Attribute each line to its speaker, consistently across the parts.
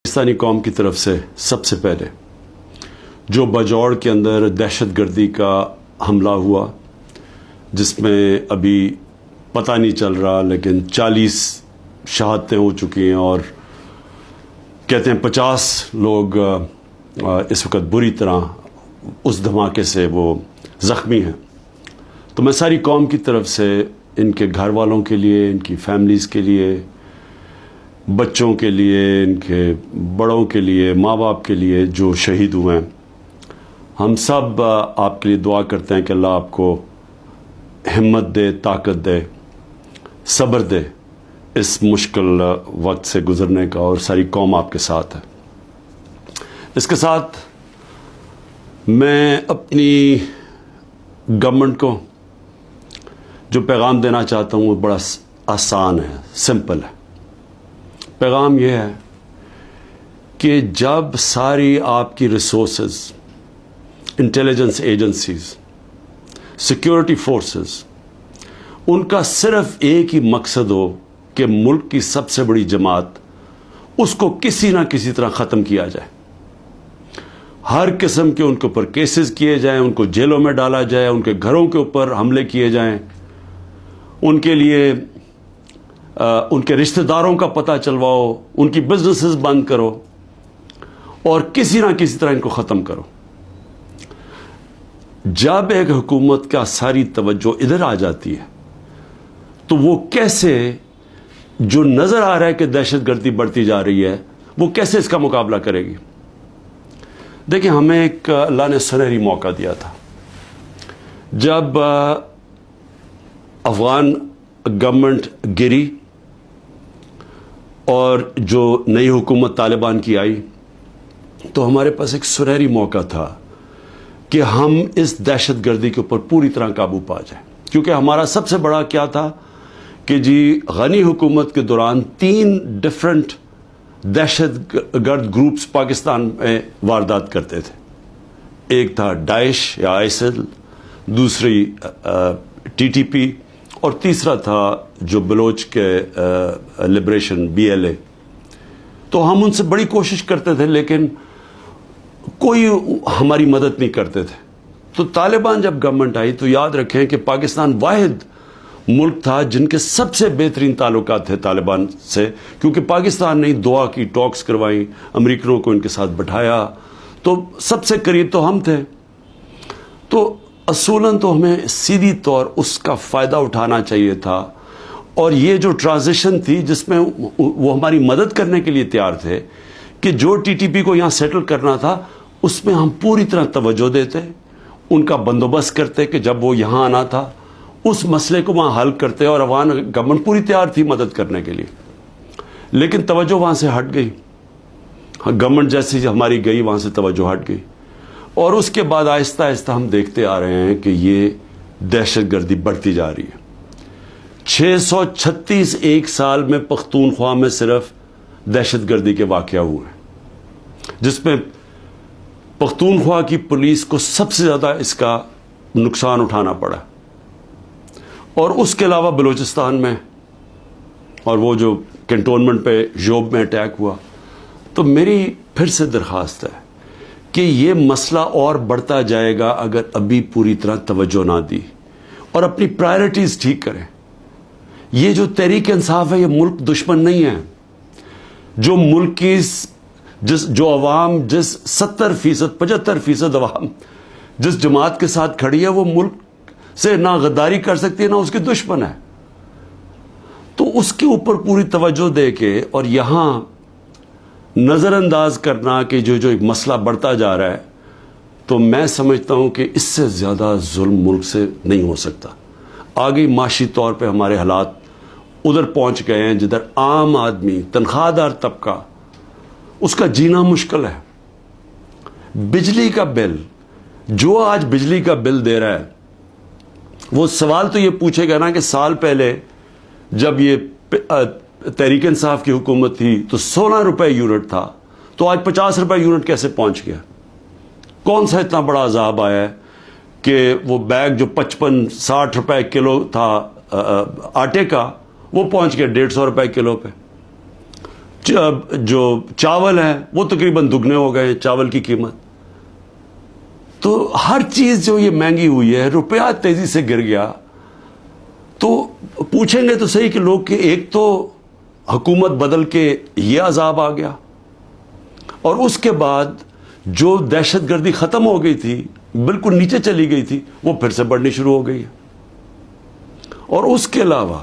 Speaker 1: پاکستانی قوم کی طرف سے سب سے پہلے جو بجوڑ کے اندر دہشت گردی کا حملہ ہوا، جس میں ابھی پتہ نہیں چل رہا لیکن 40 شہادتیں ہو چکی ہیں اور کہتے ہیں 50 لوگ اس وقت بری طرح اس دھماکے سے وہ زخمی ہیں، تو میں ساری قوم کی طرف سے ان کے گھر والوں کے لیے، ان کی فیملیز کے لیے، بچوں کے لیے، ان کے بڑوں کے لیے، ماں باپ کے لیے جو شہید ہوئے ہیں، ہم سب آپ کے لیے دعا کرتے ہیں کہ اللہ آپ کو ہمت دے، طاقت دے، صبر دے اس مشکل وقت سے گزرنے کا، اور ساری قوم آپ کے ساتھ ہے۔ اس کے ساتھ میں اپنی گورنمنٹ کو جو پیغام دینا چاہتا ہوں وہ بڑا آسان ہے، سمپل ہے۔ پیغام یہ ہے کہ جب ساری آپ کی resources, intelligence agencies, security forces, ان کا صرف ایک ہی مقصد ہو کہ ملک کی سب سے بڑی جماعت، اس کو کسی نہ کسی طرح ختم کیا جائے، ہر قسم کے ان کے اوپر کیسز کیے جائیں، ان کو جیلوں میں ڈالا جائے، ان کے گھروں کے اوپر حملے کیے جائیں، ان کے لیے ان کے رشتہ داروں کا پتہ چلواؤ، ان کی بزنسز بند کرو اور کسی نہ کسی طرح ان کو ختم کرو۔ جب ایک حکومت کا ساری توجہ ادھر آ جاتی ہے تو وہ کیسے، جو نظر آ رہا ہے کہ دہشت گردی بڑھتی جا رہی ہے، وہ کیسے اس کا مقابلہ کرے گی؟ دیکھیں، ہمیں ایک اللہ نے سنہری موقع دیا تھا جب افغان گورنمنٹ گری اور جو نئی حکومت طالبان کی آئی، تو ہمارے پاس ایک سنہری موقع تھا کہ ہم اس دہشت گردی کے اوپر پوری طرح قابو پا جائیں، کیونکہ ہمارا سب سے بڑا کیا تھا کہ جی غنی حکومت کے دوران 3 ڈفرنٹ دہشت گرد گروپس پاکستان میں واردات کرتے تھے۔ ایک تھا داعش یا آئیسل، دوسری TTP، اور تیسرا تھا جو بلوچ کے لبریشن BLA۔ تو ہم ان سے بڑی کوشش کرتے تھے لیکن کوئی ہماری مدد نہیں کرتے تھے۔ تو طالبان جب گورنمنٹ آئی تو یاد رکھیں کہ پاکستان واحد ملک تھا جن کے سب سے بہترین تعلقات تھے طالبان سے، کیونکہ پاکستان نے دعا کی، ٹاکس کروائیں، امریکنوں کو ان کے ساتھ بٹھایا، تو سب سے قریب تو ہم تھے۔ تو اصولاً تو ہمیں سیدھی طور اس کا فائدہ اٹھانا چاہیے تھا، اور یہ جو ٹرانزیشن تھی جس میں وہ ہماری مدد کرنے کے لیے تیار تھے کہ جو TTP کو یہاں سیٹل کرنا تھا اس میں ہم پوری طرح توجہ دیتے، ان کا بندوبست کرتے کہ جب وہ یہاں آنا تھا اس مسئلے کو وہاں حل کرتے، اور افغان گورنمنٹ پوری تیار تھی مدد کرنے کے لیے، لیکن توجہ وہاں سے ہٹ گئی۔ گورنمنٹ جیسی ہماری گئی وہاں سے توجہ ہٹ گئی، اور اس کے بعد آہستہ آہستہ ہم دیکھتے آ رہے ہیں کہ یہ دہشت گردی بڑھتی جا رہی ہے۔ 636 ایک سال میں پختونخوا میں صرف دہشت گردی کے واقعہ ہوئے ہیں، جس میں پختونخوا کی پولیس کو سب سے زیادہ اس کا نقصان اٹھانا پڑا، اور اس کے علاوہ بلوچستان میں، اور وہ جو کنٹونمنٹ پہ جوب میں اٹیک ہوا۔ تو میری پھر سے درخواست ہے کہ یہ مسئلہ اور بڑھتا جائے گا اگر ابھی پوری طرح توجہ نہ دی اور اپنی پرائرٹیز ٹھیک کریں۔ یہ جو تحریک انصاف ہے یہ ملک دشمن نہیں ہے۔ جو ملک کی جو عوام، جس 70%، 75% عوام جس جماعت کے ساتھ کھڑی ہے، وہ ملک سے نہ غداری کر سکتی ہے نہ اس کی دشمن ہے۔ تو اس کے اوپر پوری توجہ دے کے، اور یہاں نظر انداز کرنا کہ جو ایک مسئلہ بڑھتا جا رہا ہے، تو میں سمجھتا ہوں کہ اس سے زیادہ ظلم ملک سے نہیں ہو سکتا۔ آگے معاشی طور پہ ہمارے حالات ادھر پہنچ گئے ہیں جدھر عام آدمی، تنخواہ دار طبقہ، اس کا جینا مشکل ہے۔ بجلی کا بل، جو آج بجلی کا بل دے رہا ہے، وہ سوال تو یہ پوچھے گا نا کہ سال پہلے جب یہ تحریک انصاف کی حکومت تھی تو 16 روپے یونٹ تھا، تو آج 50 روپے یونٹ کیسے پہنچ گیا؟ کون سا اتنا بڑا عذاب آیا ہے کہ وہ بیگ جو 55-60 روپے کلو تھا آٹے کا، وہ پہنچ گیا 150 روپے کلو پہ۔ جو چاول ہیں وہ تقریباً دگنے ہو گئے چاول کی قیمت. تو ہر چیز جو یہ مہنگی ہوئی ہے, روپیہ تیزی سے گر گیا. تو پوچھیں گے تو صحیح کہ لوگ کہ ایک تو حکومت بدل کے یہ عذاب آ گیا, اور اس کے بعد جو دہشت گردی ختم ہو گئی تھی, بالکل نیچے چلی گئی تھی, وہ پھر سے بڑھنی شروع ہو گئی ہے. اور اس کے علاوہ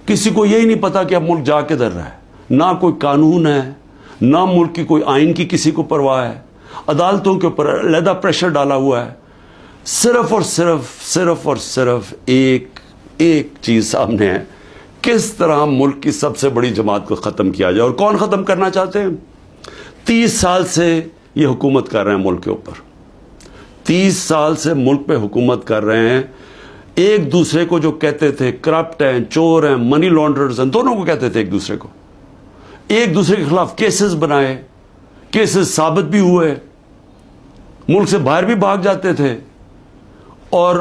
Speaker 1: کسی کو یہی نہیں پتا کہ اب ملک جا کدھر رہا ہے. نہ کوئی قانون ہے, نہ ملک کی کوئی آئین کی کسی کو پرواہ ہے. عدالتوں کے اوپر علیحدہ پریشر ڈالا ہوا ہے. صرف اور صرف ایک چیز سامنے ہے, کس طرح ملک کی سب سے بڑی جماعت کو ختم کیا جائے. اور کون ختم کرنا چاہتے ہیں؟ 30 سال سے یہ حکومت کر رہے ہیں ملک کے اوپر. 30 سال سے ملک پہ حکومت کر رہے ہیں. ایک دوسرے کو جو کہتے تھے کرپٹ ہیں, چور ہیں, منی لانڈرز ہیں, دونوں کو کہتے تھے ایک دوسرے کو. ایک دوسرے کے خلاف کیسز بنائے, کیسز ثابت بھی ہوئے, ملک سے باہر بھی بھاگ جاتے تھے. اور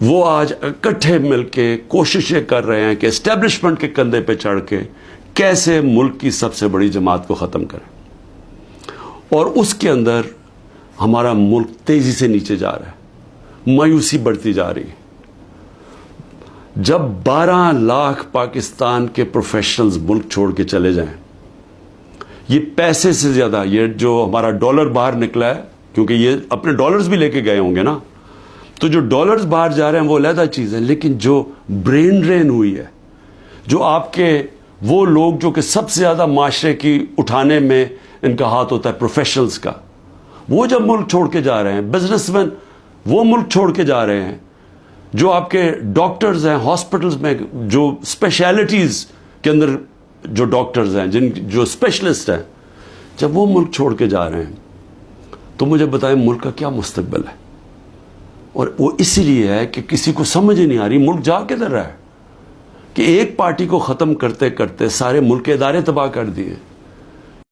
Speaker 1: وہ آج اکٹھے مل کے کوششیں کر رہے ہیں کہ اسٹیبلشمنٹ کے کندھے پہ چڑھ کے کیسے ملک کی سب سے بڑی جماعت کو ختم کریں. اور اس کے اندر ہمارا ملک تیزی سے نیچے جا رہا ہے, مایوسی بڑھتی جا رہی ہے. جب 12 لاکھ پاکستان کے پروفیشنلز ملک چھوڑ کے چلے جائیں, یہ پیسے سے زیادہ, یہ جو ہمارا ڈالر باہر نکلا ہے, کیونکہ یہ اپنے ڈالرز بھی لے کے گئے ہوں گے نا, تو جو ڈالرز باہر جا رہے ہیں وہ علیحدہ چیز ہے, لیکن جو برین ڈرین ہوئی ہے, جو آپ کے وہ لوگ جو کہ سب سے زیادہ معاشرے کی اٹھانے میں ان کا ہاتھ ہوتا ہے, پروفیشنلز کا, وہ جب ملک چھوڑ کے جا رہے ہیں, بزنس مین وہ ملک چھوڑ کے جا رہے ہیں, جو آپ کے ڈاکٹرز ہیں ہاسپٹلز میں, جو اسپیشلٹیز کے اندر جو ڈاکٹرز ہیں, جو اسپیشلسٹ ہیں, جب وہ ملک چھوڑ کے جا رہے ہیں, تو مجھے بتائیں ملک کا کیا مستقبل ہے. اور وہ اسی لیے ہے کہ کسی کو سمجھ ہی نہیں آ رہی ملک جا کدھر رہا ہے, کہ ایک پارٹی کو ختم کرتے کرتے سارے ملک کے ادارے تباہ کر دیے.